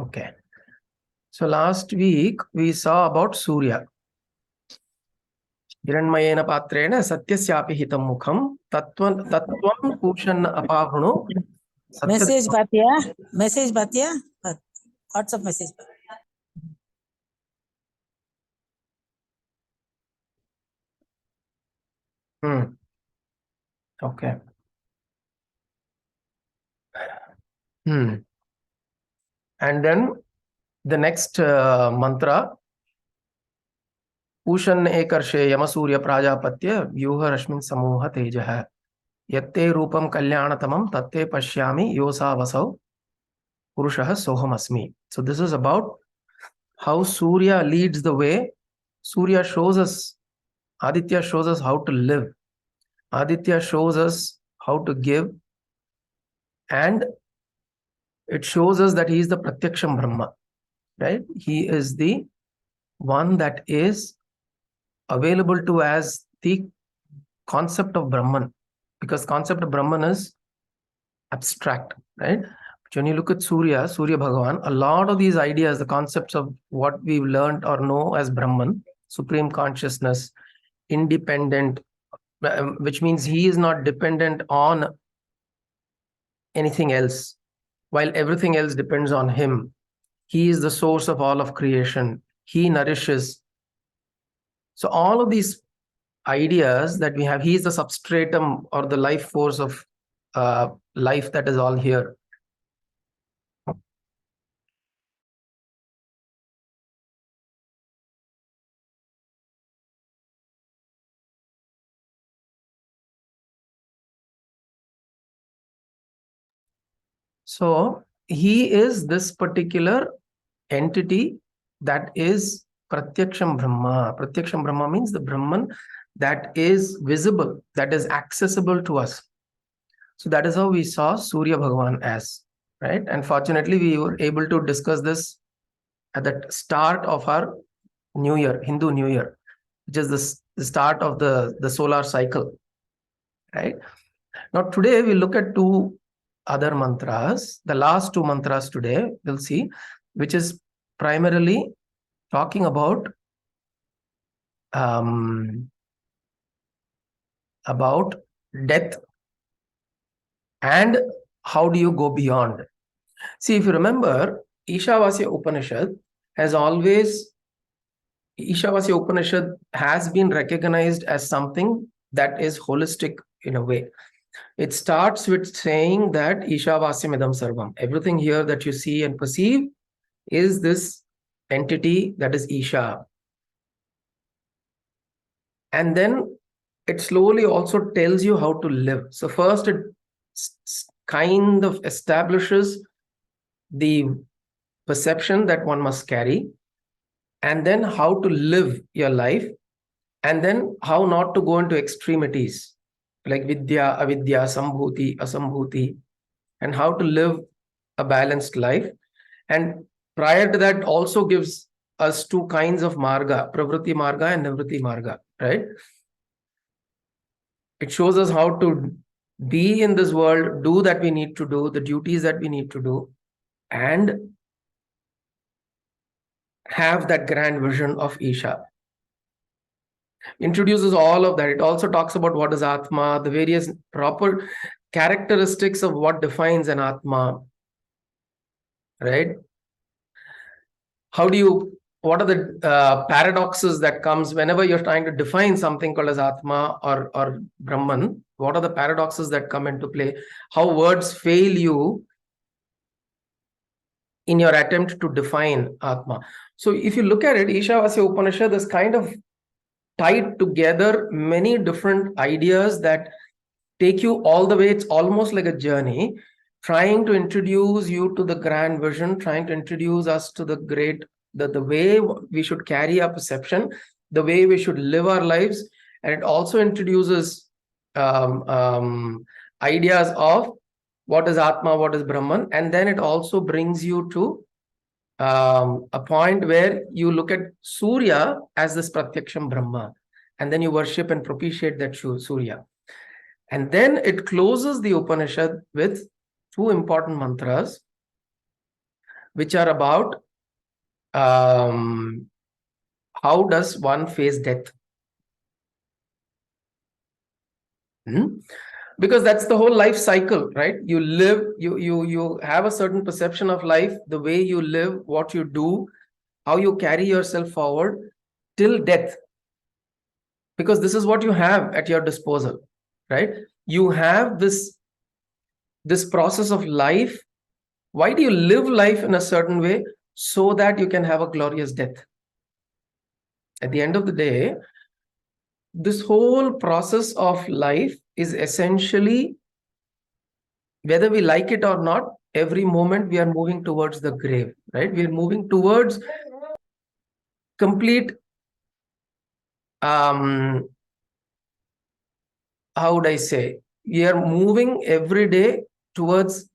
Okay. So last week we saw about Surya. Hiranmayena patrena satyasyapi hitam mukham tatvam kushan apahunu. Message Bhatia. Message Bhatia. WhatsApp message. Okay. And then the next mantra, Pushan ekarshe yamasurya prajapatya vyuha rashmin samoha tejaha yatte rupam kalyanatamam tatte pashyami Iśāvāsya Purushaha sohamasmi. So this is about how Surya leads the way. Surya shows us, Aditya shows us how to live. Aditya shows us how to give, and it shows us that he is the Pratyaksham Brahma, right? He is the one that is available to as the concept of Brahman, because concept of Brahman is abstract, right? But when you look at Surya Bhagavan, a lot of these ideas, the concepts of what we've learned or know as Brahman, supreme consciousness, independent, which means he is not dependent on anything else, while everything else depends on him. He is the source of all of creation. He nourishes. So all of these ideas that we have, he is the substratum or the life force of life that is all here. So he is this particular entity that is Pratyaksham Brahma. Pratyaksham Brahma means the Brahman that is visible, that is accessible to us. So that is how we saw Surya Bhagavan as, right? And fortunately, we were able to discuss this at the start of our New Year, Hindu New Year, which is the start of the solar cycle, right? Now today we look at two other mantras, the last two mantras today, we'll see, which is primarily talking about death and how do you go beyond. See, if you remember, Iśāvāsya Upanishad has been recognized as something that is holistic in a way. It starts with saying that Iśāvāsya Idam Sarvam. Everything here that you see and perceive is this entity that is Isha. And then it slowly also tells you how to live. So first it kind of establishes the perception that one must carry, and then how to live your life, and then how not to go into extremities like vidya, avidya, sambhuti, asambhuti, and how to live a balanced life. And prior to that also gives us two kinds of marga, pravritti marga and nivritti marga, right? It shows us how to be in this world, do that we need to do, the duties that we need to do, and have that grand vision of Isha. Introduces all of that. It also talks about what is Atma, the various proper characteristics of what defines an Atma, right? What are the paradoxes that comes whenever you're trying to define something called as Atma or Brahman? What are the paradoxes that come into play? How words fail you in your attempt to define Atma. So if you look at it, Iśāvāsya Upanishad is kind of tied together many different ideas that take you all the way. It's almost like a journey, trying to introduce you to the grand vision, trying to introduce us to the way we should carry our perception, the way we should live our lives. And it also introduces ideas of what is Atma, what is Brahman. And then it also brings you to a point where you look at Surya as this Pratyaksham Brahma, and then you worship and propitiate that Surya. And then it closes the Upanishad with two important mantras which are about how does one face death. Because that's the whole life cycle, right? You live, you have a certain perception of life, the way you live, what you do, how you carry yourself forward till death. Because this is what you have at your disposal, right? You have this process of life. Why do you live life in a certain way? So that you can have a glorious death. At the end of the day, this whole process of life is essentially, whether we like it or not, every moment we are moving towards the grave, right? We are moving towards complete, how would I say? We are moving every day towards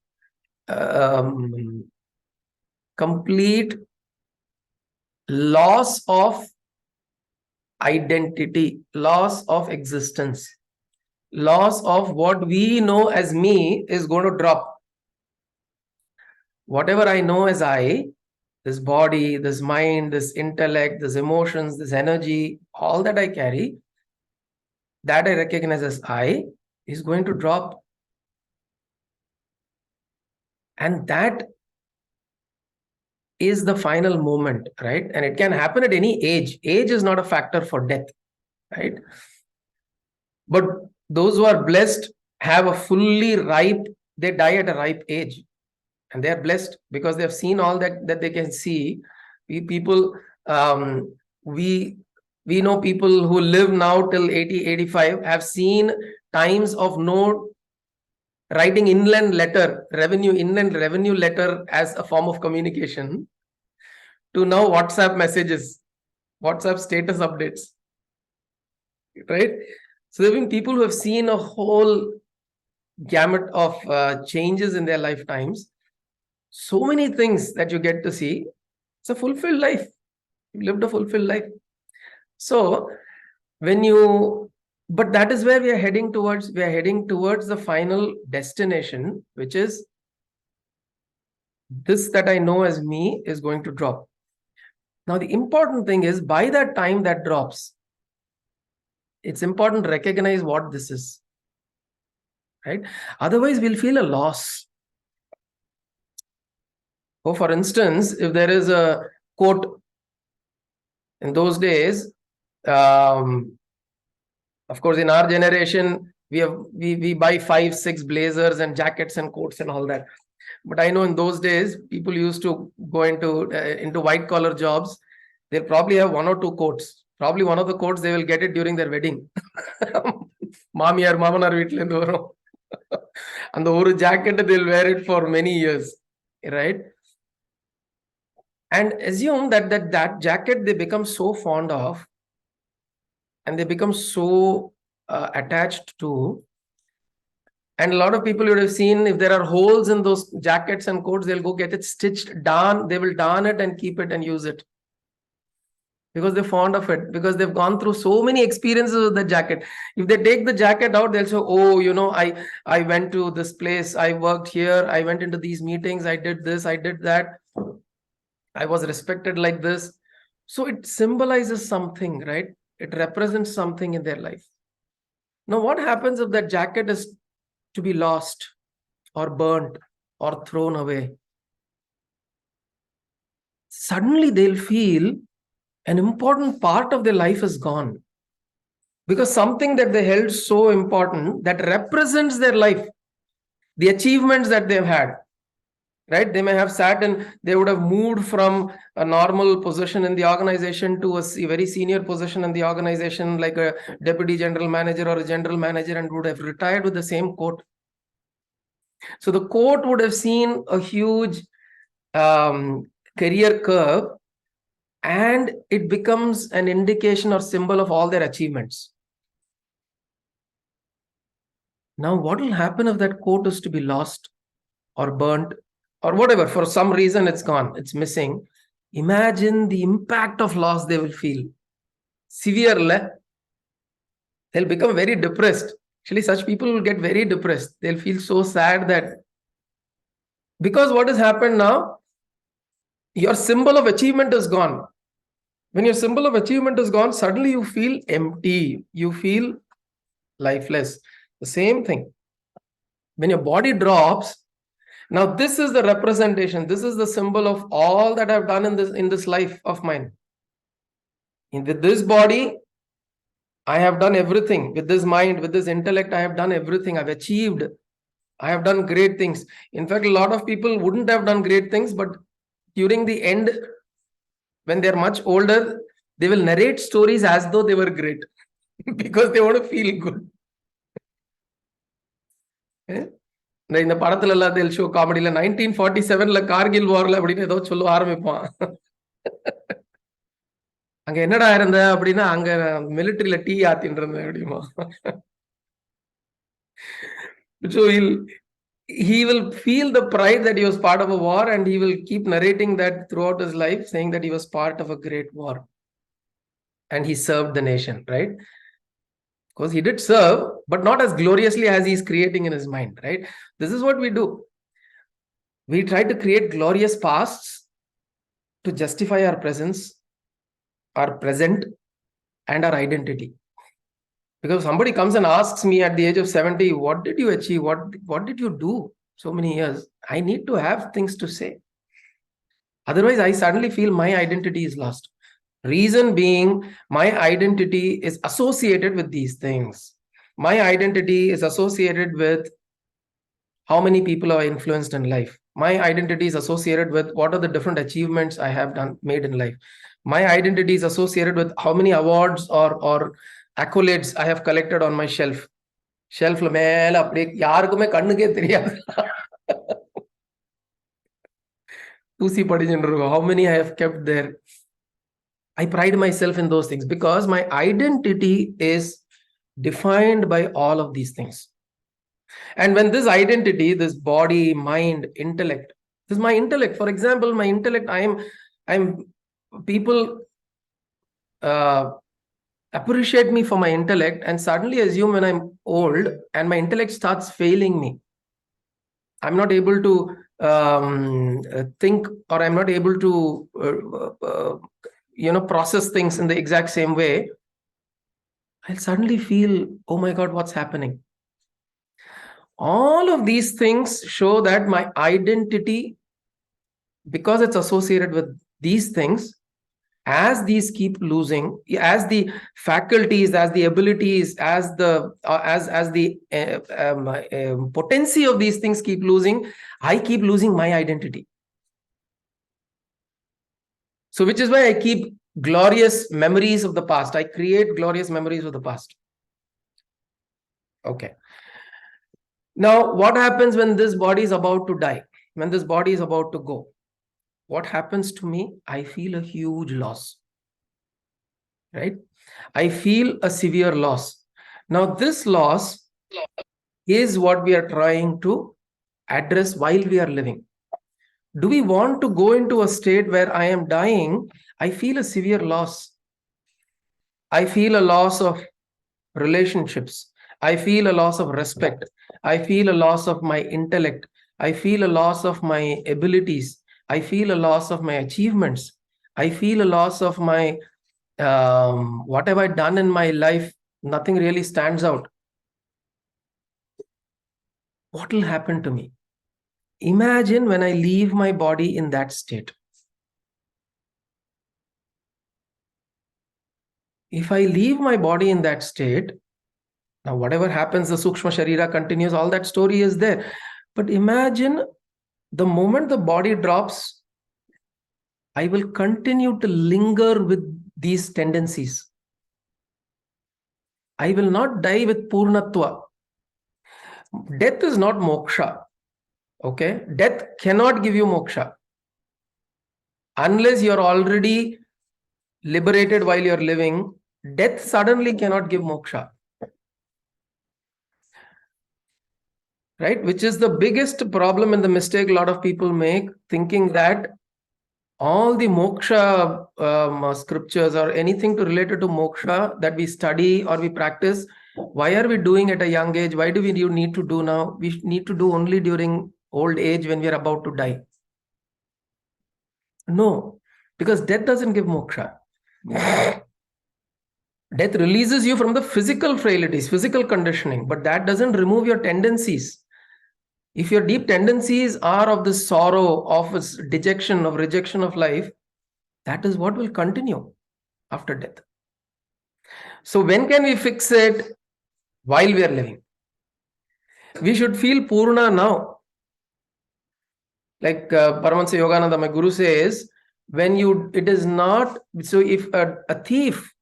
complete loss of identity, loss of existence, loss of what we know as me is going to drop. Whatever I know as I, this body, this mind, this intellect, this emotions, this energy, all that I carry, that I recognize as I, is going to drop. And that is the final moment, right? And it can happen at any age. Age is not a factor for death, right? But those who are blessed have a fully ripe, they die at a ripe age. And they are blessed because they have seen all that they can see. We know people who live now till 80, 85 have seen times of no writing inland revenue letter as a form of communication, to now WhatsApp messages, WhatsApp status updates, right? So there have been people who have seen a whole gamut of changes in their lifetimes. So many things that you get to see. It's a fulfilled life. You lived a fulfilled life. So but that is where we are heading towards. We are heading towards the final destination, which is this that I know as me is going to drop. Now, the important thing is, by that time that drops, it's important to recognize what this is, right? Otherwise, we'll feel a loss. So, for instance, if there is a coat in those days, of course, in our generation, we buy 5-6 blazers and jackets and coats and all that. But I know in those days, people used to go into white collar jobs. They'll probably have 1 or 2 coats. Probably one of the coats, they will get it during their wedding. Mamanar veetlendi varum. And the oru jacket, they'll wear it for many years, right? And assume that jacket they become so fond of, and they become so attached to. And a lot of people you would have seen, if there are holes in those jackets and coats, they'll go get it stitched, they will darn it and keep it and use it. Because they're fond of it, because they've gone through so many experiences with the jacket. If they take the jacket out, they'll say, oh, I went to this place, I worked here, I went into these meetings, I did this, I did that, I was respected like this. So it symbolizes something, right? It represents something in their life. Now, what happens if that jacket is to be lost or burnt or thrown away? Suddenly they'll feel an important part of their life is gone, because something that they held so important, that represents their life, the achievements that they've had, right? They may have sat and they would have moved from a normal position in the organization to a very senior position in the organization, like a deputy general manager or a general manager, and would have retired with the same coat. So the coat would have seen a huge career curve, and it becomes an indication or symbol of all their achievements. Now, what will happen if that coat is to be lost or burnt or whatever? For some reason, it's gone, it's missing. Imagine the impact of loss they will feel. Severe. They'll become very depressed. Actually, such people will get very depressed. They'll feel so sad that Because what has happened now? Your symbol of achievement is gone. When your symbol of achievement is gone, suddenly you feel empty. You feel lifeless. The same thing. When your body drops, now this is the representation. This is the symbol of all that I've done in this life of mine. With this body, I have done everything. With this mind, with this intellect, I have done everything. I've achieved. I have done great things. In fact, a lot of people wouldn't have done great things, but during the end, when they're much older, they will narrate stories as though they were great because they want to feel good. இந்த படத்துல எல்லாம் they'll show காமெடியில 1947ல Kargil வார்ல அப்படின்னு ஏதோ சொல்ல ஆரம்பிப்பான். அங்க என்னடா இருந்த அப்படின்னா அங்க மிலிட்டரியில டீ ஆத்தின்னு இருந்தேன் அப்படிமா. So he will feel the pride that he was part of a war, and he will keep narrating that throughout his life, saying that he was part of a great war and he served the nation, right? Because he did serve, but not as gloriously as he's creating in his mind, right? This is what we do. We try to create glorious pasts to justify our presence, our present, and our identity. Because somebody comes and asks me at the age of 70, what did you achieve? What did you do so many years? I need to have things to say. Otherwise, I suddenly feel my identity is lost. Reason being, my identity is associated with these things. My identity is associated with how many people are influenced in life. My identity is associated with what are the different achievements I have made in life. My identity is associated with how many awards or accolades I have collected on my shelf. Shelfல மேல அப்படியே யாருக்குமே கண்ணுக்கே தெரியாது. தூசி படிஞ்சுட்டு இருக்கும். How many I have kept there. I pride myself in those things because my identity is defined by all of these things. And when this identity, this body, mind, intellect, this is my intellect. For example, my intellect, I'm people appreciate me for my intellect and suddenly assume when I'm old and my intellect starts failing me, I'm not able to think, or I'm not able to process things in the exact same way, I'll suddenly feel, oh my God, what's happening? All of these things show that my identity, because it's associated with these things, as these keep losing, as the faculties, as the abilities, as the potency of these things keep losing, I keep losing my identity. So which is why I keep glorious memories of the past. I create glorious memories of the past. Okay. Now, what happens when this body is about to die? When this body is about to go? What happens to me? I feel a huge loss. Right? I feel a severe loss. Now, this loss is what we are trying to address while we are living. Do we want to go into a state where I am dying? I feel a severe loss. I feel a loss of relationships. I feel a loss of respect. I feel a loss of my intellect. I feel a loss of my abilities. I feel a loss of my achievements. I feel a loss of my, what have I done in my life? Nothing really stands out. What will happen to me? Imagine when I leave my body in that state. If I leave my body in that state, now whatever happens, the Sukshma Sharira continues, all that story is there. But imagine the moment the body drops, I will continue to linger with these tendencies. I will not die with Purnatva. Death is not moksha. Okay? Death cannot give you moksha. Unless you're already liberated while you're living, death suddenly cannot give moksha. Right? Which is the biggest problem and the mistake a lot of people make, thinking that all the moksha scriptures or anything related to moksha that we study or we practice, why are we doing at a young age? Why do we need to do now? We need to do only during old age when we are about to die? No, because death doesn't give moksha. Death releases you from the physical frailties, physical conditioning, but that doesn't remove your tendencies. If your deep tendencies are of this sorrow, of this dejection, of rejection of life, that is what will continue after death. So when can we fix it? While we are living. We should feel Purna now. Like Paramahansa Yogananda, my guru, says, when it is not, so if a thief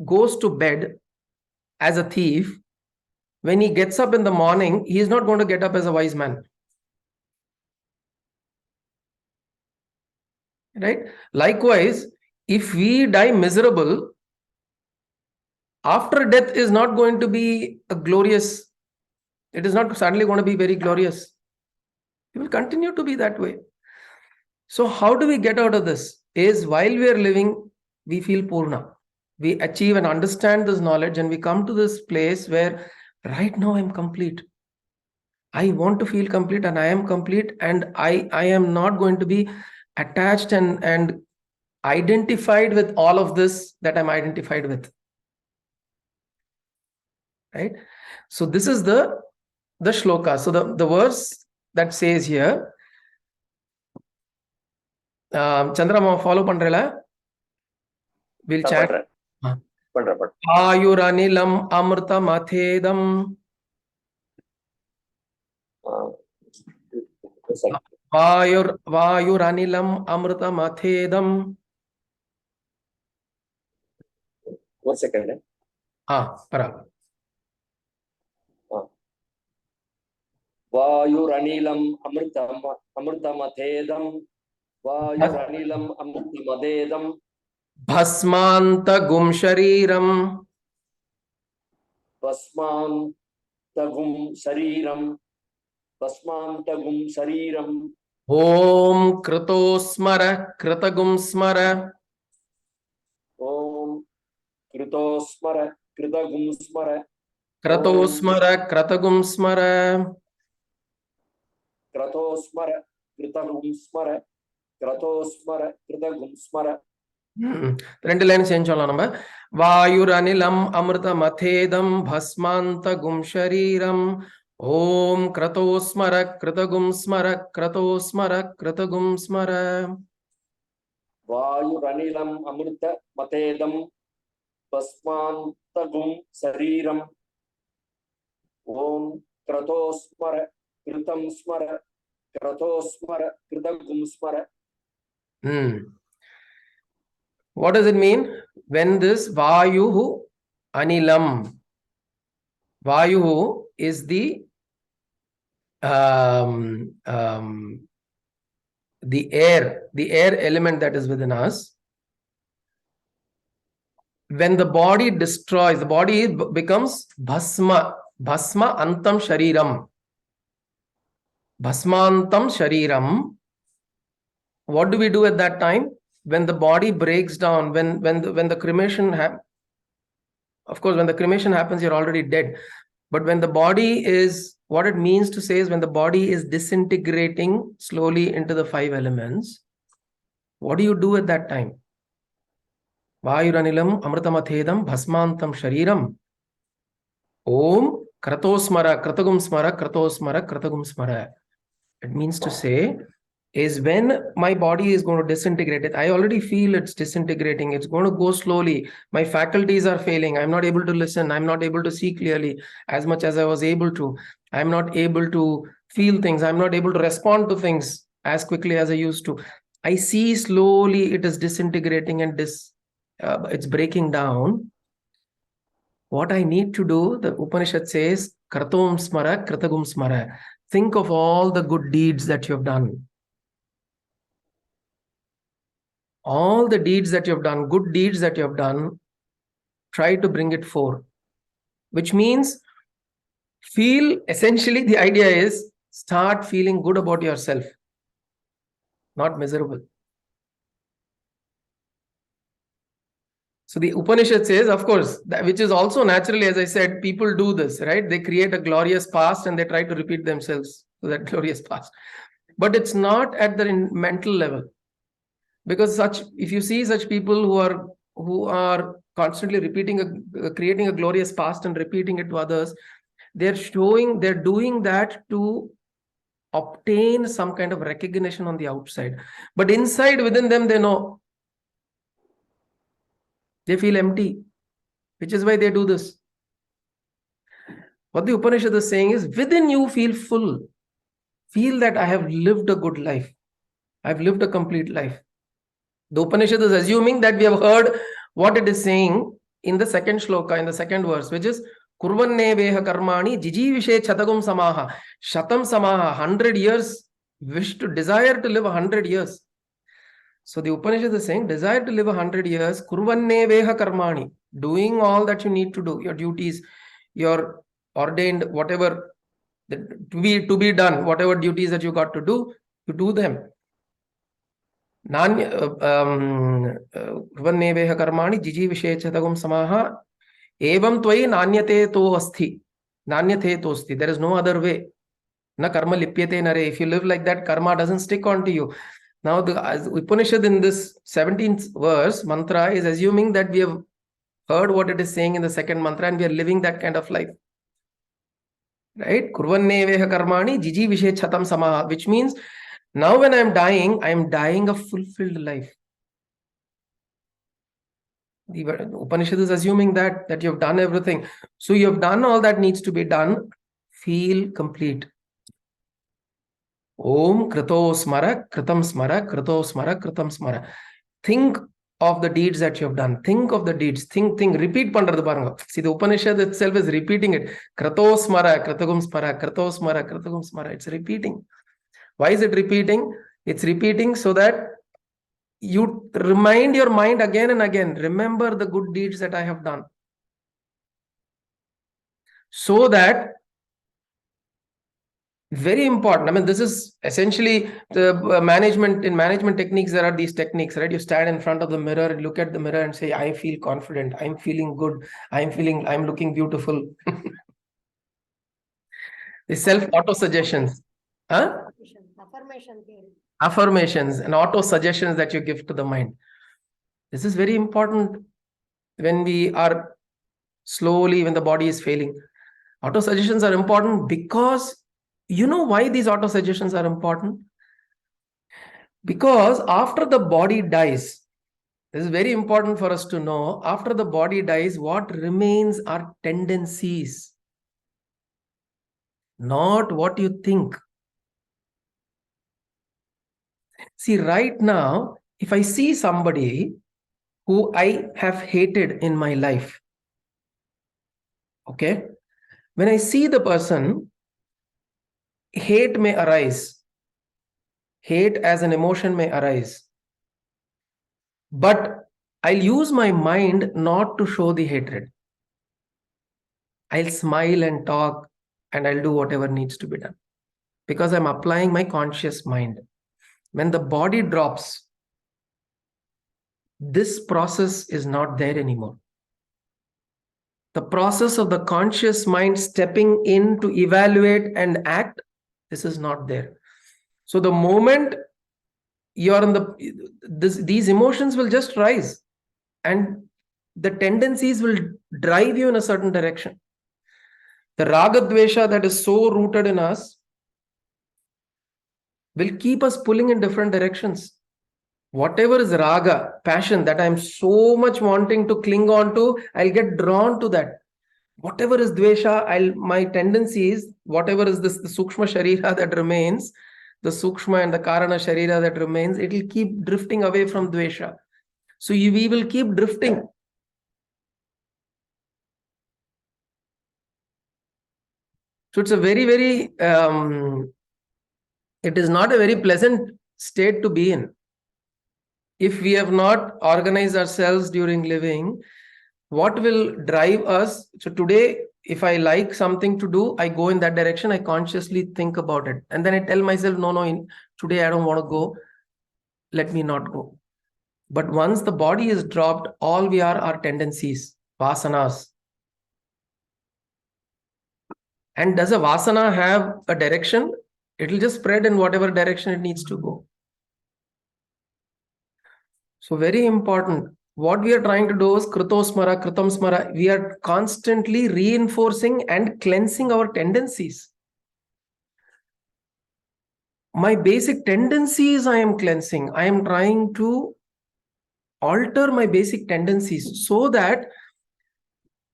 goes to bed as a thief, when he gets up in the morning, he is not going to get up as a wise man. Right? Likewise, if we die miserable, after death is not going to be a glorious, it is not suddenly going to be very glorious. It will continue to be that way. So how do we get out of this? Is while we are living, we feel Purna. We achieve and understand this knowledge, and we come to this place where right now I'm complete. I want to feel complete, and I am complete, and I am not going to be attached and identified with all of this that I'm identified with. Right? So this is the shloka. So the verse that says here, Chandrama, follow pandrela. We'll chant. Ayuranilam amrta mathedam. Vayuranilam amrta mathedam. 1 second. Para. Vayuranilam amrtamathedam. Vayuranilam amrtamadedam. Bhasmanta gum shariram. Bhasmantagum shariram. Bhasmantagum shariram. Om kritosmara kritagum smara. Om kritosmara kritagum smara. Kratosmara kratagum smara. Kratosmara kritagum smara. Kratosmara kritagum smara. ரெண்டு line change சொல்லலாம் நம்ம. வாயுரனிலம் அமிர்த மதேதம் பஸ்மாந்த கும் ஷரீரம். ஓம் கிரதோஸ்மர கிருதகும் ஸ்மர கிரதோஸ்மர கிருதகும் ஸ்மர. வாயுரனிலம் அமிர்த மதேதம் பஸ்மாந்தகும் சரீரம். ஓம் கிரதோஸ்மர கிருதம் ஸ்மர கிரதோஸ்மர கிருதகும் ஸ்மர. What does it mean? When this Vayuhu Anilam, Vayuhu is the air element that is within us. When the body destroys, the body becomes Bhasma Antam Shariram. Bhasmantam Shariram. What do we do at that time? When the body breaks down, when the cremation happens, of course, when the cremation happens, you're already dead. But when the body is, what it means to say is when the body is disintegrating slowly into the 5 elements, what do you do at that time? Vayuranilam amrtamathedam bhasmantam shariram. Om kratosmara kratagum smara kratosmara kratagum smara. It means to say, is when my body is going to disintegrate. I already feel it's disintegrating. It's going to go slowly. My faculties are failing. I'm not able to listen. I'm not able to see clearly as much as I was able to. I'm not able to feel things. I'm not able to respond to things as quickly as I used to. I see slowly it is disintegrating and it's breaking down. What I need to do, the Upanishad says, Kratom smara, kratagum smara. Think of all the good deeds that you have done. All the deeds that you have done, good deeds that you have done, try to bring it forth. Which means essentially the idea is start feeling good about yourself, not miserable. So the Upanishad says, of course, which is also naturally, as I said, people do this, right? They create a glorious past and they try to repeat themselves. to that glorious past. But it's not at the mental level. Because if you see such people who are constantly creating a glorious past and repeating it to others, they're doing that to obtain some kind of recognition on the outside. But inside within them, they know. They feel empty, which is why they do this. What the Upanishad is saying is, within you feel full. Feel that I have lived a good life. I've lived a complete life. The Upanishad is assuming that we have heard what it is saying in the second shloka, in the second verse, which is Kurvanne veha karmani jijivishe chatagum samaha. Shatam samaha, 100 years, desire to live 100 years. So the Upanishad is saying, desire to live 100 years, Kurvanne veha karmani, doing all that you need to do, your duties, your ordained, whatever to be done, whatever duties that you got to do, you do them. Kurvanne veha karmani jijivishe chatagum samaha. Evam tvai nanyate to asti. Nanyate to asti. There is no other way. Na karma lipyate nare. If you live like that, karma doesn't stick onto you. Now, the Upanishad in this 17th verse, mantra, is assuming that we have heard what it is saying in the second mantra and we are living that kind of life. Right? Kurvanne veha karmani jijivishe chatam samaha. Which means, now when I am dying a fulfilled life. The Upanishad is assuming that you have done everything. So you have done all that needs to be done. Feel complete. Om krito smara, kritam smara, krito smara, kritam smara. Think of the deeds that you have done. Think of the deeds. Think. Repeat pandrathu paranga. See, the Upanishad itself is repeating it. Krito smara, kritagum smara, krito smara, kritagum smara. It's repeating. Why is it repeating? It's repeating so that you remind your mind again and again, remember the good deeds that I have done. So that, very important. I mean, this is essentially the management techniques. There are these techniques, right? You stand in front of the mirror and look at the mirror and say, I feel confident. I'm feeling good. I'm looking beautiful. The self-auto suggestions. Huh? Affirmations and auto suggestions that you give to the mind. This is very important when we are when the body is failing. Auto suggestions are important because you know why these auto suggestions are important? Because after the body dies, this is very important for us to know, after the body dies, what remains are tendencies, not what you think. See, right now, if I see somebody who I have hated in my life, okay, when I see the person, hate may arise. Hate as an emotion may arise. But I'll use my mind not to show the hatred. I'll smile and talk and I'll do whatever needs to be done. Because I'm applying my conscious mind. When the body drops, this process is not there anymore. The process of the conscious mind stepping in to evaluate and act, this is not there. So the moment you're in these emotions will just rise and the tendencies will drive you in a certain direction. The raga dvesha that is so rooted in us will keep us pulling in different directions. Whatever is raga, passion that I'm so much wanting to cling on to, I'll get drawn to that. Whatever is dvesha, my tendencies, whatever is this, the sukshma sharira that remains, the sukshma and the karana sharira that remains, it will keep drifting away from dvesha. So we will keep drifting. So it's a very, it is not a very pleasant state to be in. If we have not organized ourselves during living, what will drive us? So today, if I like something to do, I go in that direction, I consciously think about it. And then I tell myself, no, today I don't want to go. Let me not go. But once the body is dropped, all we are tendencies, vasanas. And does a vasana have a direction? It will just spread in whatever direction it needs to go. So very important. What we are trying to do is Kritosmara, Kritam Smara. We are constantly reinforcing and cleansing our tendencies. My basic tendencies I am cleansing. I am trying to alter my basic tendencies so that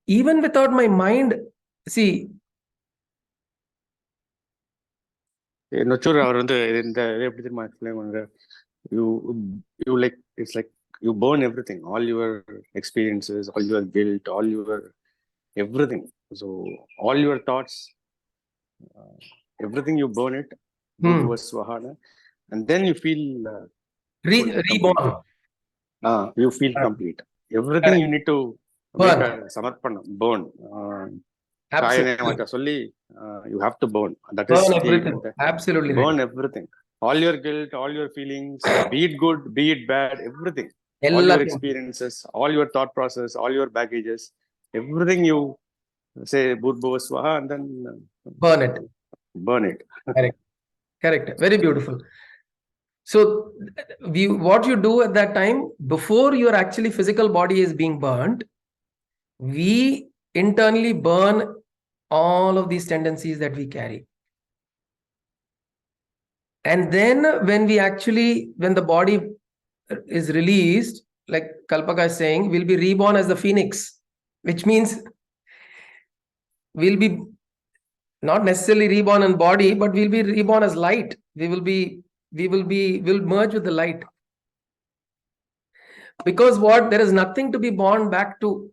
even without my mind, see, Nochur அவர் வந்து இந்த எப்படி தெரியுமா explain பண்ணுறாரு, you like, it's like you burn everything, all your experiences, all your guilt, all your everything. So all your thoughts, everything you burn it, Svahana, and then you feel reborn. You feel complete. Everything you need to burn. Samarpanam, burn. Absolutely. You have to burn. That Burn is everything. Absolutely. Burn everything. All your guilt, all your feelings, be it good, be it bad, everything. All your experiences, all your thought process, all your baggages, everything you say Bhutbhuva Swaha and then burn it. Burn it. Correct. Correct. Very beautiful. So what you do at that time, before your actually physical body is being burnt, we internally burn all of these tendencies that we carry. And then when the body is released, like Kalpaka is saying, we'll be reborn as the phoenix, which means we'll be not necessarily reborn in body, but we'll be reborn as light. We'll merge with the light. Because there is nothing to be born back to.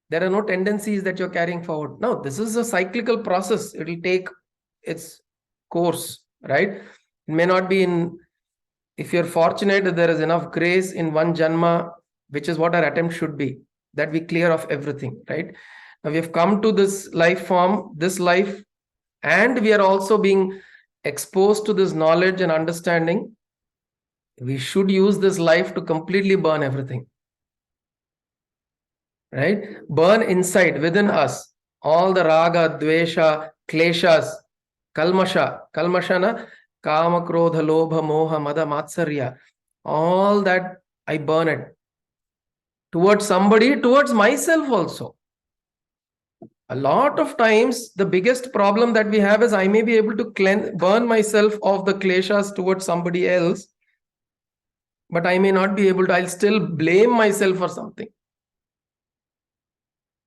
There are no tendencies that you're carrying forward. No, this is a cyclical process. It will take its course, right? It may not be if you're fortunate that there is enough grace in one janma, which is what our attempt should be, that we clear off everything, right? Now we have come to this life form, this life, and we are also being exposed to this knowledge and understanding. We should use this life to completely burn everything. Right? Burn inside, within us, all the raga, dvesha, kleshas, kalmashana, kama, krodha, lobha, moha, mada, matsarya. All that I burn it. Towards somebody, towards myself also. A lot of times, the biggest problem that we have is I may be able to burn myself of the kleshas towards somebody else, but I may not be able to, I'll still blame myself for something.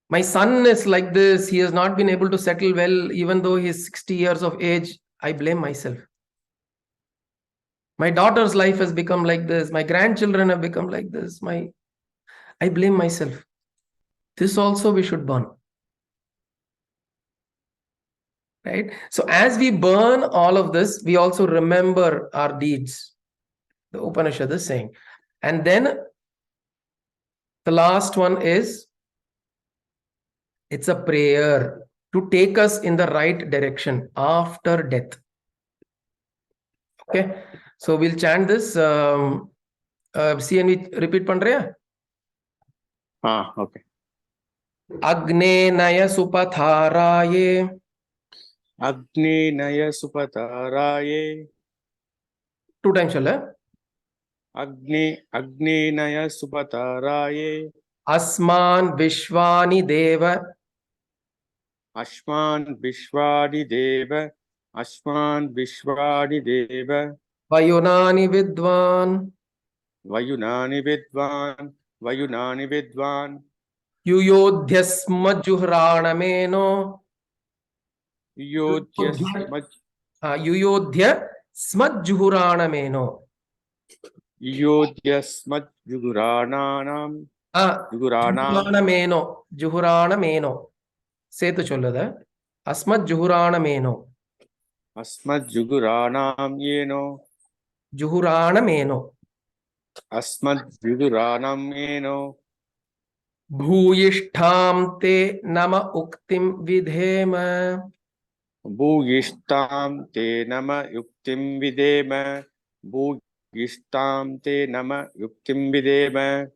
My son is like this. He has not been able to settle well, even though he is 60 years of age. I blame myself. My daughter's life has become like this. My grandchildren have become like this. I blame myself. This also we should burn. Right? So as we burn all of this, we also remember our deeds. The Upanishad is saying. And then the last one is, it's a prayer to take us in the right direction after death. Okay, so we'll chant this. CNV repeat pandreya. Okay. Agne naya supatharaye. Agne naya supatharaye. 2 times shall I? Agne naya supatharaye. Asman vishwani deva. Ashman vishwani deva. Ashman vishwani deva. Vayunani vidvan. Vayunani vidvan. Vayunani vidvan. Yuyodhya smajjuhranameno. Yuyodhya smajjuhranameno. Yuyodhya smajjuhrananam. Juhuranameno. Setu chollada. Asmajjuhranameno. Asmajjuhranam yeno. Juhuranameno. Asmajjuhranam yeno. Bhuyishtham te nama uktim vidhema. Bhuyishtham te nama yuktim videma. Bhuyishtham te nama yuktim videma.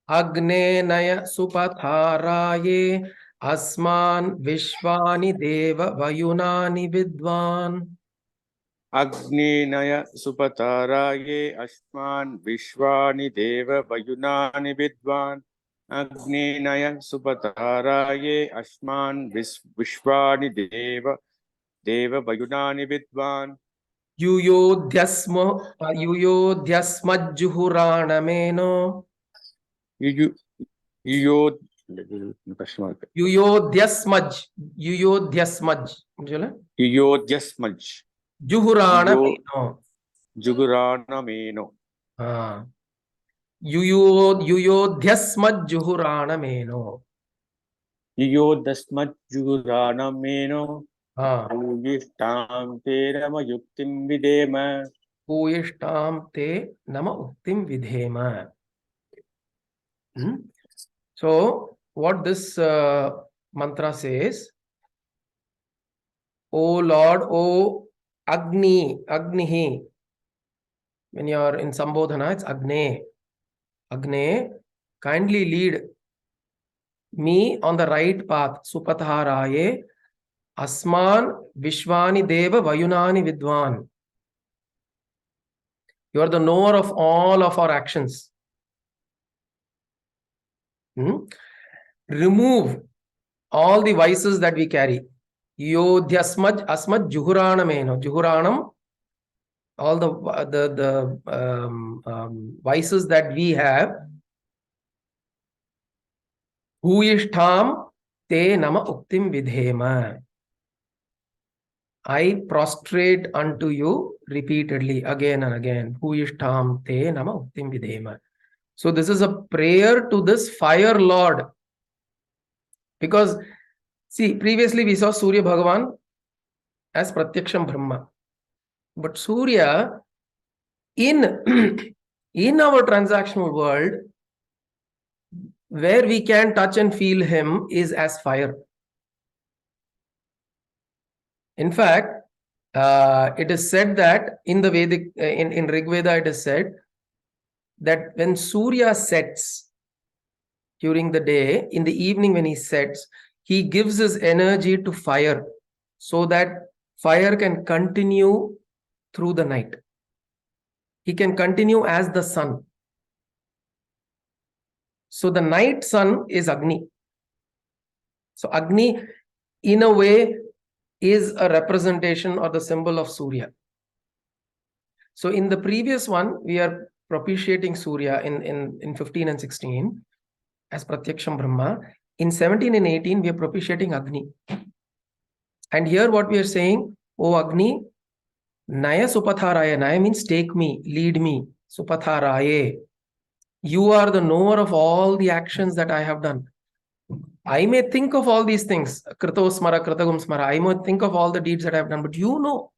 Agne naya supatharaye. Asman vishwani deva vayunani vidvan. Agninaya supataraye ashman vishwani deva vayunani vidvan. Agninaya supataraye ashman vishwani deva vayunani vidvan. Yuyodhyasmajjuhuranameno. Yuyodhyasmaj. Juhuranameno. Juguranameno. Yuyodhyasmajjuhuranameno. Juguranameno. Uyishtam te nama yuktim videma. Uyishtam te nama uktim vidhema. So, what this mantra says, O Lord, O Agnihi. When you are in Sambodhana, it's Agne. Agne, kindly lead me on the right path. Supatharaye, Asman Vishwani Deva Vayunani Vidwan. You are the knower of all of our actions. Remove all the vices that we carry. Yodhyasmaj asmad juhuranameno. Juhuranam, all the vices that we have. Huyishtham te nama uktim vidhema. I prostrate unto you repeatedly, again and again. Huyishtham te nama uktim vidhema. So this is a prayer to this fire lord. Because, see, previously we saw Surya Bhagavan as Pratyaksham Brahma. But Surya, in our transactional world, where we can touch and feel him is as fire. In fact, it is said that in the Vedic, in Rig Veda, it is said that when Surya sets during the day, in the evening when he sets, he gives his energy to fire so that fire can continue through the night. He can continue as the sun. So the night sun is Agni. So Agni, in a way, is a representation or the symbol of Surya. So in the previous one, we are propitiating Surya in 15 and 16 as Pratyaksham Brahma. In 17 and 18, we are propitiating Agni. And here what we are saying, O Agni, Naya Supatharaya. Naya means take me, lead me. Supatharaya. You are the knower of all the actions that I have done. I may think of all these things, Krito Smara, Kritagum Smara. I may think of all the deeds that I have done, but you know.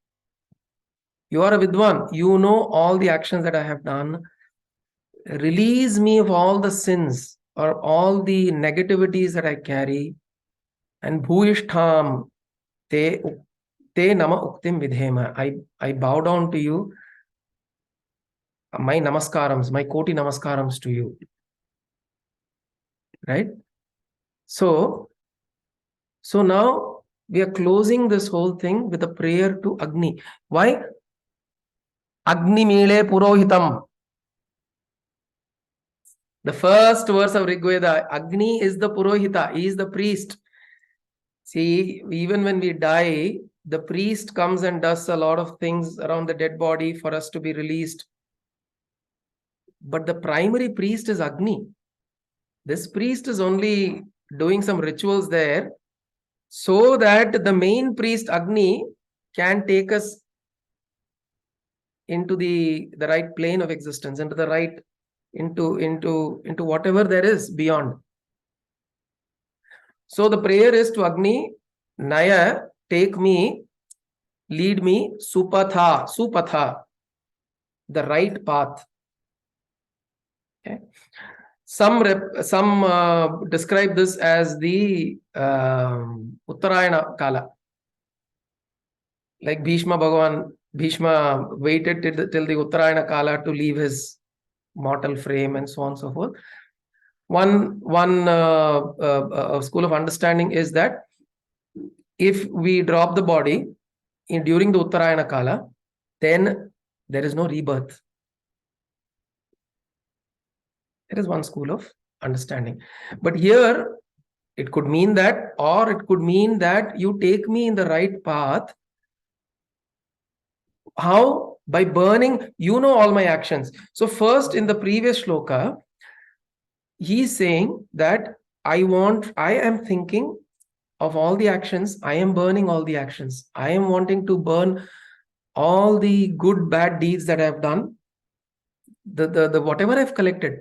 You are a Vidwan. You know all the actions that I have done. Release me of all the sins or all the negativities that I carry. And Bhuyishtham te nama uktim vidhema. I bow down to you. My namaskarams, my koti namaskarams to you. Right? So now we are closing this whole thing with a prayer to Agni. Why? Agni Mile Purohitam. The first verse of Rig Veda, Agni is the Purohita. He is the priest. See, even when we die, the priest comes and does a lot of things around the dead body for us to be released. But the primary priest is Agni. This priest is only doing some rituals there so that the main priest Agni can take us into the right plane of existence, into the right, into whatever there is beyond. So the prayer is to Agni, Naya, take me, lead me, Supatha, the right path. Okay. Some describe this as the Uttarayana Kala. Like Bhishma waited till the Uttarayana Kala to leave his mortal frame and so on and so forth. One school of understanding is that if we drop the body during the Uttarayana Kala, then there is no rebirth. There is one school of understanding. But here, it could mean that, or it could mean that you take me in the right path. How? By burning, all my actions. So first, in the previous shloka, he's saying that I am thinking of all the actions. I am burning all the actions. I am wanting to burn all the good, bad deeds that I have done. The whatever I've collected.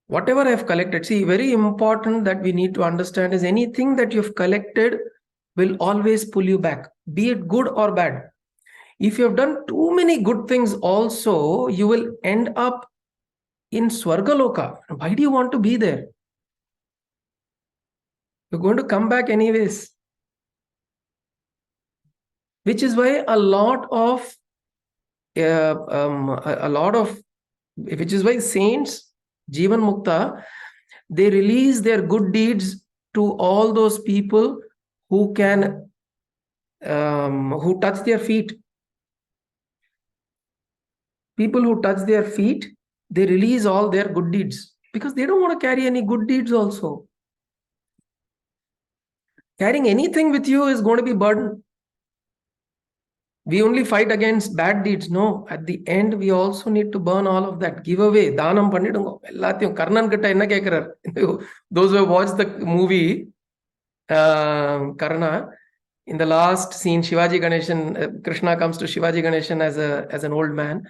Whatever I've collected. See, very important that we need to understand is anything that you've collected will always pull you back, be it good or bad. If you have done too many good things also, you will end up in Swargaloka. Why do you want to be there? You're going to come back anyways. Which is why which is why saints, Jivan Mukta, they release their good deeds to all those people who can, who touch their feet. People who touch their feet, they release all their good deeds because they don't want to carry any good deeds also. Carrying anything with you is going to be burden. We only fight against bad deeds. No, at the end, we also need to burn all of that. Give away. Dhanam pannidungo. Ellathaiyum Karnan kitta enna kekrar. Those who have watched the movie Karna, in the last scene, Shivaji Ganeshan, Krishna comes to Shivaji Ganeshan as an old man,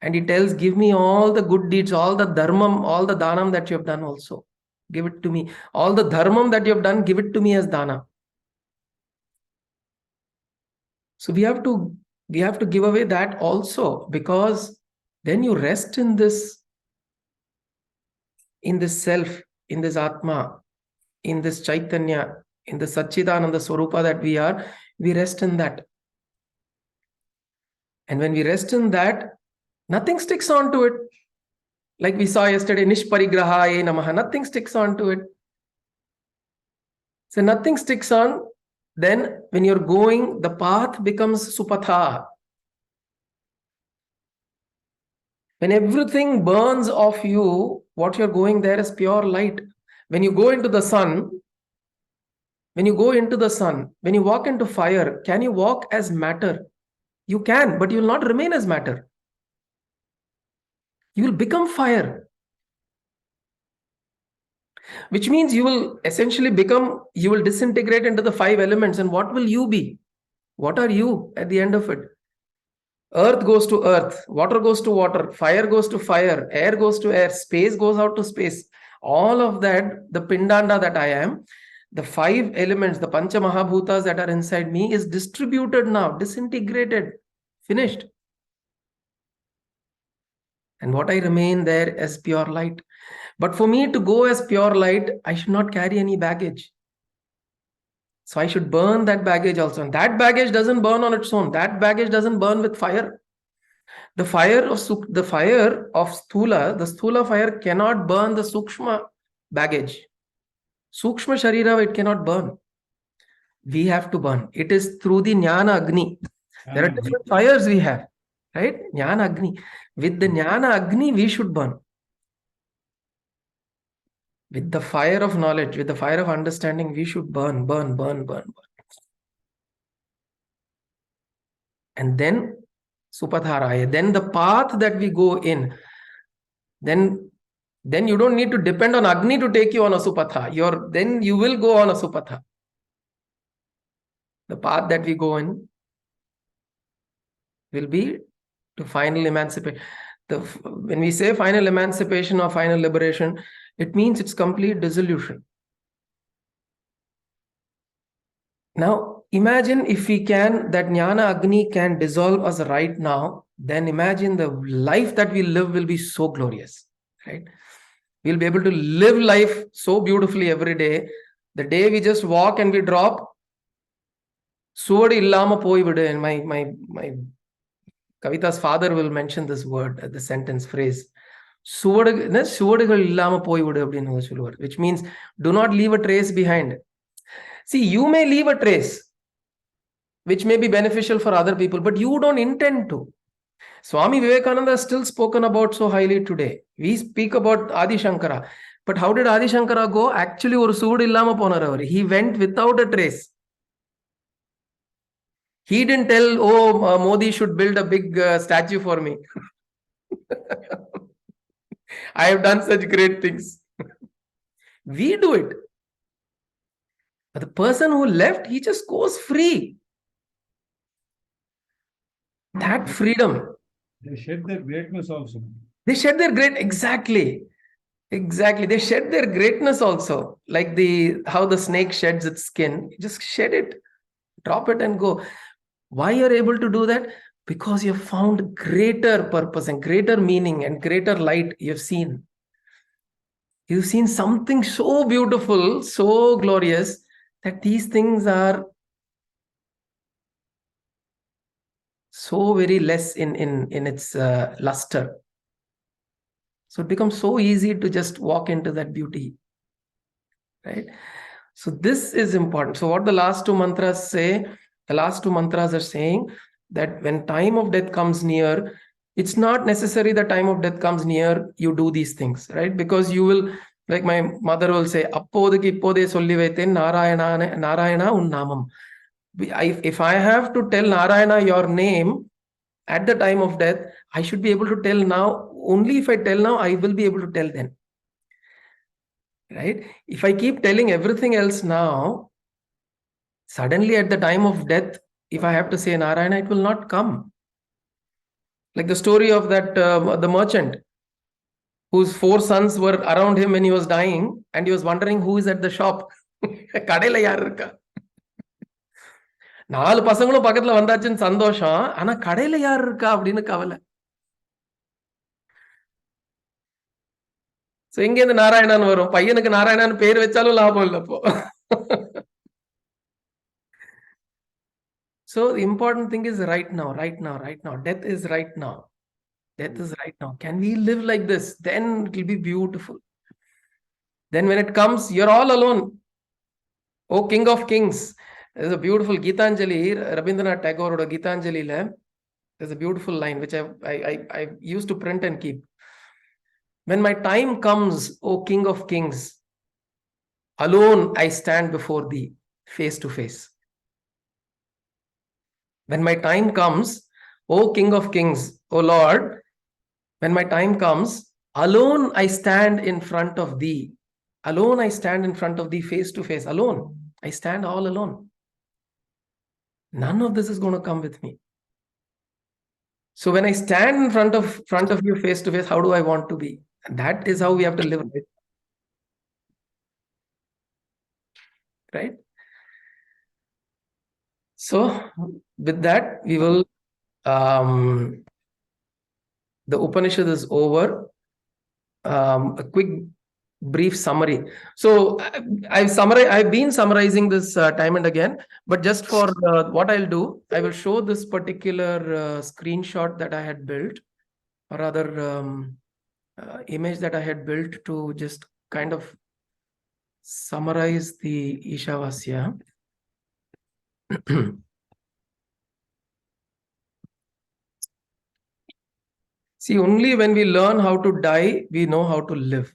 and he tells, give me all the good deeds, all the dharmam, all the dhanam that you have done also. Give it to me. All the dharmam that you have done, give it to me as dana. So we have to give away that also, because then you rest in this self, in this Atma, in this Chaitanya, in the Satchidananda Swarupa that we are. We rest in that. And when we rest in that, nothing sticks on to it. Like we saw yesterday, Nishparigrahaye Namaha, nothing sticks on to it. So nothing sticks on. Then when you're going, the path becomes Supatha. When everything burns off you, what you're going there is pure light. When you go into the sun, when you walk into fire, can you walk as matter? You can, but you will not remain as matter. You will become fire. Which means you will essentially you will disintegrate into the 5 elements. And what will you be? What are you at the end of it? Earth goes to earth, water goes to water, fire goes to fire, air goes to air, space goes out to space. All of that, the Pindanda that I am, the 5 elements, the Pancha Mahabhutas that are inside me is distributed now, disintegrated, finished. And what I remain there as pure light. But for me to go as pure light, I should not carry any baggage. So I should burn that baggage also. And that baggage doesn't burn on its own. That baggage doesn't burn with fire. The fire of Sthula, the Sthula fire cannot burn the Sukshma baggage. Sukshma Sharira, it cannot burn. We have to burn. It is through the Jnana Agni. There are different fires we have. Right? Jnana Agni. With the Jnana Agni, we should burn. With the fire of knowledge, with the fire of understanding, we should burn. And then, Supatharaya, then the path that we go in, then you don't need to depend on Agni to take you on a Supatha. Then you will go on a Supatha. The path that we go in will be to final emancipation. When we say final emancipation or final liberation, it means it's complete dissolution. Now, imagine if that Jnana Agni can dissolve us right now, then imagine the life that we live will be so glorious, right? We'll be able to live life so beautifully every day. The day we just walk and we drop, Suvadu illama poi vidu. And my Kavita's father will mention this word, the sentence, phrase. Which means, do not leave a trace behind. See, you may leave a trace. which may be beneficial for other people, but you don't intend to. Swami Vivekananda is still spoken about so highly today. We speak about Adi Shankara. But how did Adi Shankara go? Actually, ஒரு சூடு இல்லாம போனார் அவர். He went without a trace. He didn't tell, oh, Modi should build a big statue for me. I have done such great things. We do it. But the person who left, he just goes free. That freedom. They shed their greatness also. They shed their exactly. They shed their greatness also. Like how the snake sheds its skin. Just shed it, drop it and go. Why you're able to do that? Because you've found greater purpose and greater meaning and greater light you've seen. You've seen something so beautiful, so glorious, that these things are so very less in its luster. So it becomes so easy to just walk into that beauty, right? So this is important. So what the last two mantras say, the last two mantras are saying that when time of death comes near, it's not necessary the time of death comes near, you do these things, right? Because you will, like my mother will say, appodukku ippode solli vaithen Narayana un namam. If I have to tell Narayana your name at the time of death, I should be able to tell now. Only if I tell now, I will be able to tell then. Right? If I keep telling everything else now, suddenly at the time of death, if I have to say Narayana, it will not come. Like the story of that the merchant whose 4 sons were around him when he was dying, and he was wondering who is at the shop. கடையில யார் இருக்கா? 4 பசங்களும் பக்கத்துல வந்தாச்சுன்னு சந்தோஷம், ஆனா கடையில யார் இருக்கா அப்படின்னு கவலை. So எங்கேருந்து நாராயணன் வரும்? பையனுக்கு நாராயணன் பேர் வச்சாலும் லாபம் இல்லை அப்போ. So the important thing is right now. Death is right now. Can we live like this? Then it will be beautiful. Then when it comes, you're all alone. Oh, King of Kings. There's a beautiful Gitanjali, Rabindranath Tagore Gitanjali. There's a beautiful line which I used to print and keep. When my time comes, O King of Kings, alone I stand before thee, face to face. When my time comes, O King of Kings, O Lord, when my time comes, alone I stand in front of thee. Alone I stand in front of thee, face to face. Alone. I stand all alone. None of this is going to come with me. So when I stand in front of you face to face, how do I want to be? And that is how we have to live it. Right? So with that, we will the Upanishad is over. A quick brief summary. So I've been summarizing this time and again, but just for what I'll do, I will show this particular screenshot that I had built, or rather image that I had built to just kind of summarize the Iśāvāsya. See, only when we learn how to die, we know how to live.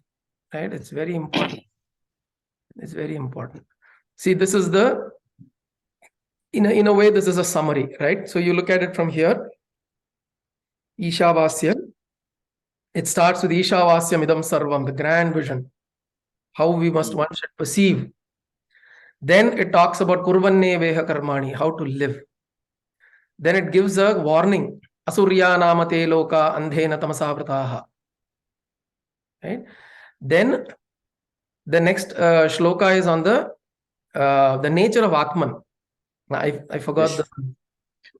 Right? It's very important. It's very important. See, this is in a way, this is a summary, right? So you look at it from here. Iśāvāsya. It starts with Iśāvāsyam idam sarvam, the grand vision. How one should perceive. Then it talks about kurvanne veha karmani, how to live. Then it gives a warning. Asurya namate loka andhena tamasavrataha. Right? Then the next shloka is on the nature of Atman. I forgot the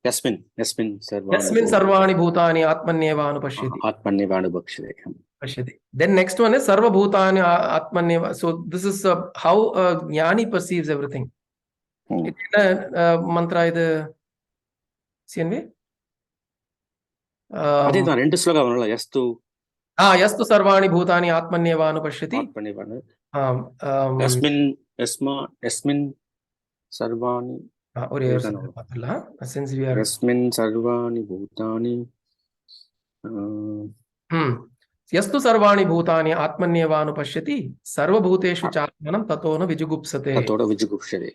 Yasmin sarvani bhutani atmanyeva anupashyati. Then next one is sarva bhutani atmanyeva. So this is how jnani perceives everything. Mantra idu CNV? அதே தான் 2 ஸ்லோகம் வரல. yastu sarvani bhutani atmanyeva anupashyati. Yasmin sarvani Since we are Yasmin sarvani bhutani. Yastu sarvani bhutani atmanyevanu pashyati sarvabhuteshu chatmanam tato na vijugupsate. Tatoda vijugupshade.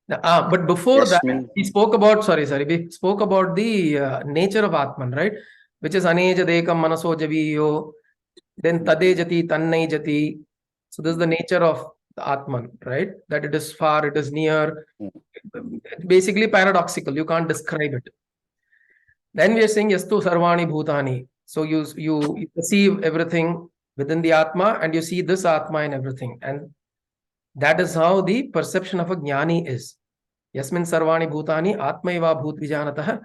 But before Yasmin. that, we spoke about, we spoke about the nature of Atman, right? Which is anejadekam manaso javiyo, then tadejati tannejati. So this is the nature of the Atman, right? That it is far, it is near. Basically paradoxical, you can't describe it. Then we are saying yastu sarvani bhutani. So you perceive everything within the Atma and you see this Atma in everything. And that is how the perception of a jnani is. Yasmin sarvani bhutani atmaiva bhut vijanatah.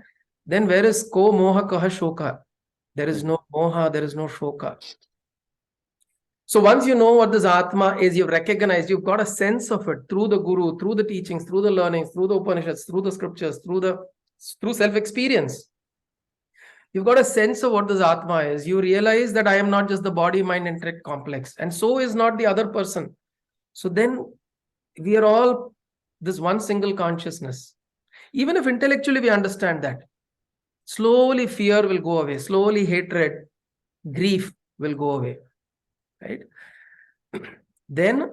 Then where is ko moha kaha shoka? There is no moha, there is no shoka. So once you know what this Atma is, you've recognized, you've got a sense of it through the Guru, through the teachings, through the learnings, through the Upanishads, through the scriptures, through self-experience. You've got a sense of what this Atma is. You realize that I am not just the body, mind, intellect complex. And so is not the other person. So then we are all this one single consciousness. Even if intellectually we understand that, slowly fear will go away. Slowly hatred, grief will go away. Right? Then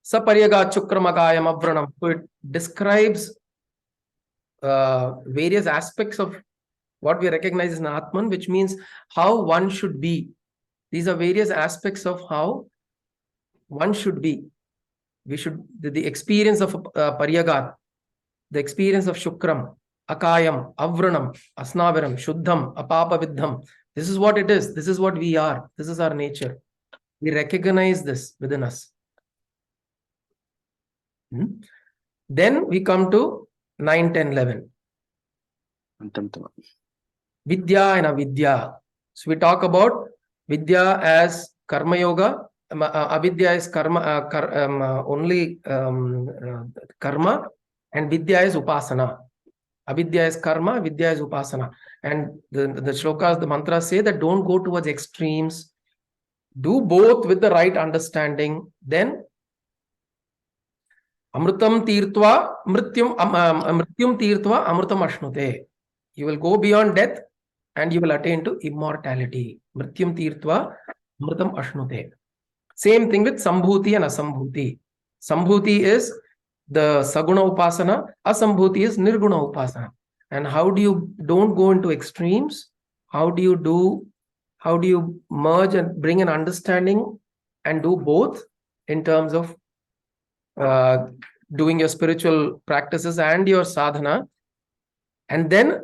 saparyaga chukramakayam avranam. So it describes various aspects of what we recognize as an Atman, which means how one should be. These are various aspects of how one should be. We should, the experience of paryagat, the experience of shukram, akayam, avranam, asnaviram, shuddham, apapavidham. This is what it is. This is what we are. This is our nature. We recognize this within us. Then we come to 9, 10, 11. Vidya and avidya. So we talk about Vidya as karma yoga, avidya is karma, only karma, and Vidya is upasana. Avidya is karma, Vidya is upasana. And the shlokas, the mantras say that don't go towards extremes. Do both with the right understanding. Then amrutam tirtva, mrityum tirtva, amrutam ashnute. You will go beyond death and you will attain to immortality. Mrityum tirtva, amrutam ashnute. Same thing with sambhuti and asambhuti. Sambhuti is the saguna upasana, asambhuti is nirguna upasana. And how do you don't go into extremes? How do you merge and bring an understanding and do both in terms of doing your spiritual practices and your sadhana? And then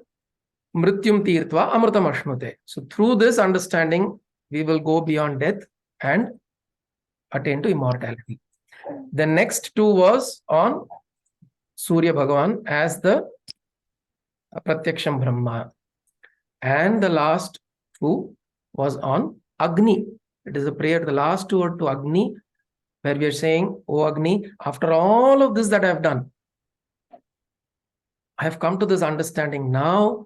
mrityum tirtva amrutam ashnute. So through this understanding, we will go beyond death and attain to immortality. The next two was on Surya Bhagavan as the Pratyaksham Brahma. And the last two was on Agni. It is a prayer, the last two are to Agni, where we are saying, "O Agni, after all of this that I have done, I have come to this understanding. Now,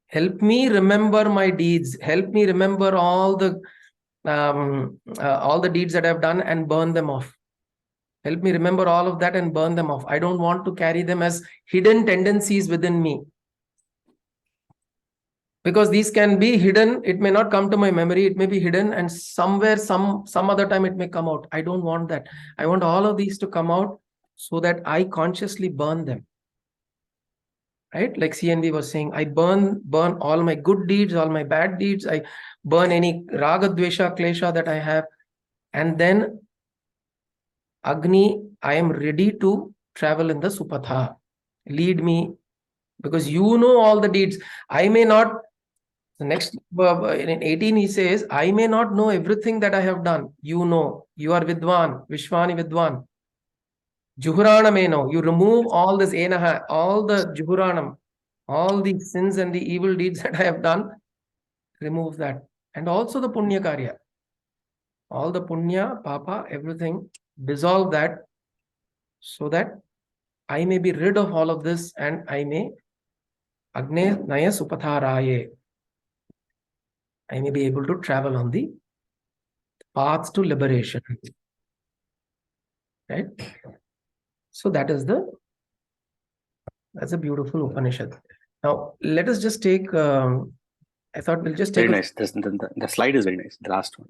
help me remember my deeds. Help me remember all the deeds that I have done and burn them off. Help me remember all of that and burn them off. I don't want to carry them as hidden tendencies within me. Because these can be hidden. It may not come to my memory. It may be hidden and somewhere, some other time it may come out. I don't want that. I want all of these to come out so that I consciously burn them." Right? Like CNV was saying, I burn all my good deeds, all my bad deeds. I burn any raga, dvesha, klesha that I have. And then Agni, I am ready to travel in the Supatha. Lead me, because you know all the deeds. I may not, the next in 18 he says, I may not know everything that I have done. You know, you are Vidwan, Vishwani Vidwan. Juhurana may know. You remove all this enaha, all the Juhuranam, all the sins and the evil deeds that I have done, remove that. And also the Punya Karya. All the Punya, Papa, everything, dissolve that so that I may be rid of all of this and I may Agne Naya Supatharaye. I may be able to travel on the path to liberation. Right? So that is the That's a beautiful Upanishad. Now, let us just take, I thought we'll just Very take nice. The slide is very nice. The last one.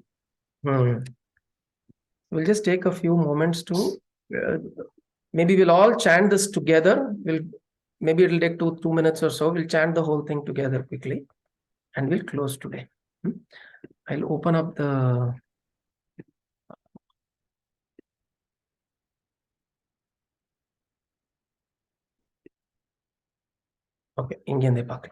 We'll just take a few moments to, maybe we'll all chant this together. Maybe it'll take 2 minutes or so. We'll chant the whole thing together quickly and we'll close today. I'll open up the... Okay, Indian de Pakla.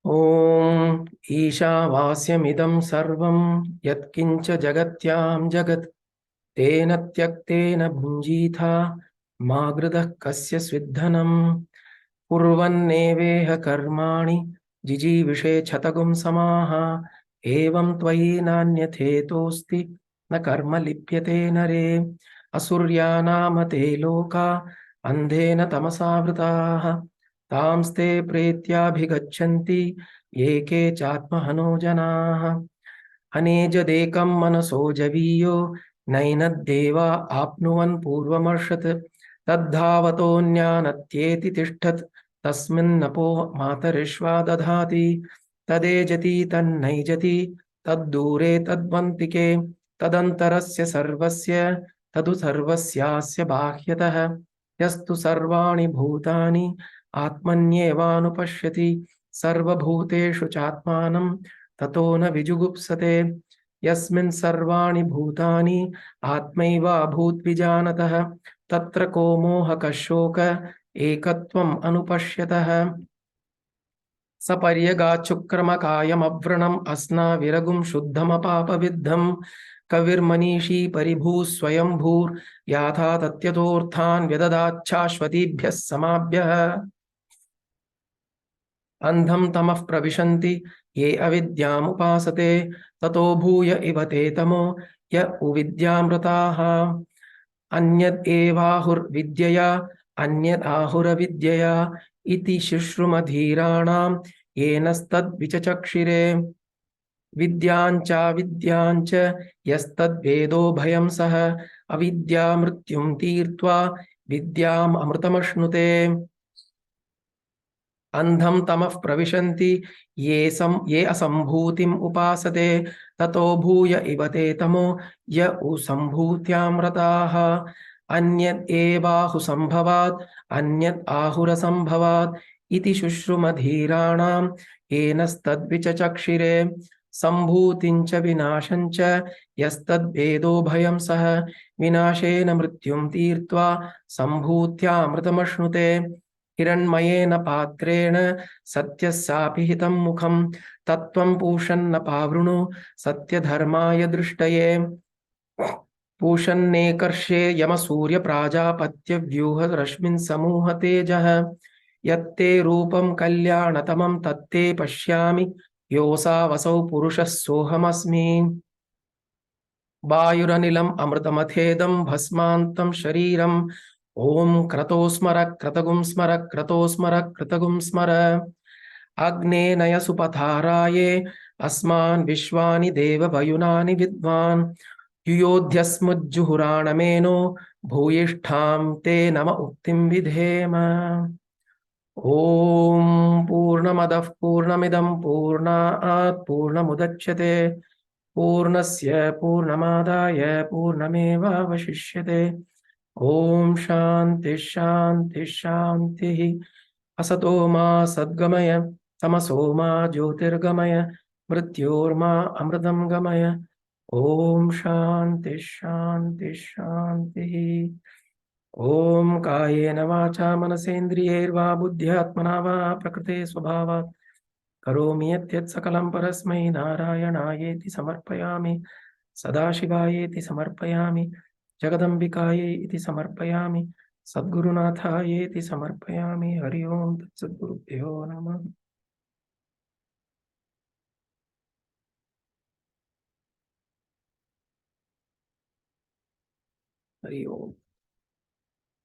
Om Iśāvāsyamidam sarvam yatkincha jagatyam jagat tena tyaktena bhunjitha magrudah kasya sviddhanam kurvanneveha karmani jijivishe chatagum samaha evam tvayi nanyatetosti na karma lipyate nare asuryanamate loka andhena tamasavritaha तांस्ते प्रेत्याभिगच्छन्ति ये के चात्महनो जनाः अनेजदेकं मनसो जवीयो नैनद्देवा आप्नुवन् पूर्वमर्षत् तद्धावतोऽन्यानत्येति तिष्ठत् तस्मिन्नपो मातरिश्वा दधाति तदेजति तन्नैजति तद्दूरे तद्वन्तिके तदन्तरस्य सर्वस्य तदु सर्वस्यास्य बाह्यतः यस्तु सर्वाणि भूतानि आत्मन्येवानुपश्यति सर्वभूतेषु चात्मानं ततो न विजुगुप्सते यस्मिन् सर्वाणि भूतानि आत्मैवाभूद्विजानतः तत्र को मोहकः शोक एकत्वम् अनुपश्यतः सपर्यगाच्छुक्रमकायमव्रणम् अस्नाविरगुं शुद्धमपापविद्धं कविर्मनीषी परिभूः स्वयंभूर्याथा तत्यतोऽर्थान् व्यददाच्छाश्वतीभ्यः समाभ्यः अंधं तमः प्रविशन्ति ये अविद्यामुपासते ततो भूय इव ते तमो य उविद्यामृताः अन्यद् एवाहुर्विद्यया अन्यदाहुरविद्यया इति शुश्रुमधीराणां येनस्तद्विचचक्षिरे विद्याञ्च यस्तद्वेदो भयं सः अविद्यामृत्युं तीर्त्वा विद्याम् अमृतमश्नुते अंधं तमः प्रविशन्ति ये असम्भूतिम् उपासते ततो भूय इव ते तमो य उसम्भूत्यामृताः अन्यद् एवाहुसम्भवात् अन्यद् आहुरसम्भवात् इति शुश्रुमधीराणां येनस्तद्विचचक्षिरे सम्भूतिञ्च विनाशञ्च यस्तद्वेदो भयं सः विनाशेन मृत्युं तीर्त्वा सम्भूत्यामृतमश्नुते हिरण्मयेन पात्रेण सत्यस्यापिहितं मुखं तत्त्वं पूषन्न पावृणु सत्यधर्माय दृष्टये पूषन्नेकर्षे यमसूर्यप्राजापत्यव्यूहरश्मिन् समूह तेजः यत्ते रूपं कल्याणतमं तत्ते पश्यामि योऽसावसौ पुरुषः सोऽहमस्मि वायुरनिलम् अमृतमथेदं भस्मान्तं शरीरम् ओम क्रतो स्मर क्रतगुं स्मर क्रतो स्मर क्रतगुं स्मर अग्नेनय सुपथाराये अस्मान् विश्वानि देव वयुनानि विद्वान् युयोध्यस्मुज्जुहुराणमेनो भूयिष्ठां ते नम उक्तिं विधेम ओम पूर्णमदः पूर्णमिदं पूर्णात् पूर्णमुदच्यते पूर्णस्य पूर्णमादाय पूर्णमेवावशिष्यते ओम शांति शांति शांति असतो मा सद्गमय तमसो मा ज्योतिर्गमय मृत्योर्मा अमृतं गमय ओम शांति शांति शांति ओम कायेन वाचा मनसेन्द्रियैर्वा बुद्ध्यात्मना वा प्रकृते स्वभावात् करोमि यत् सकलं परस्मै नारायणायेति समर्पयामि सदाशिवायेति समर्पयामि जगदम्बिकायै इति समर्पयामि सद्गुरुनाथायेति समर्पयामि हरि ओम तत्सद्गुरुभ्यो नमः हरि ओम।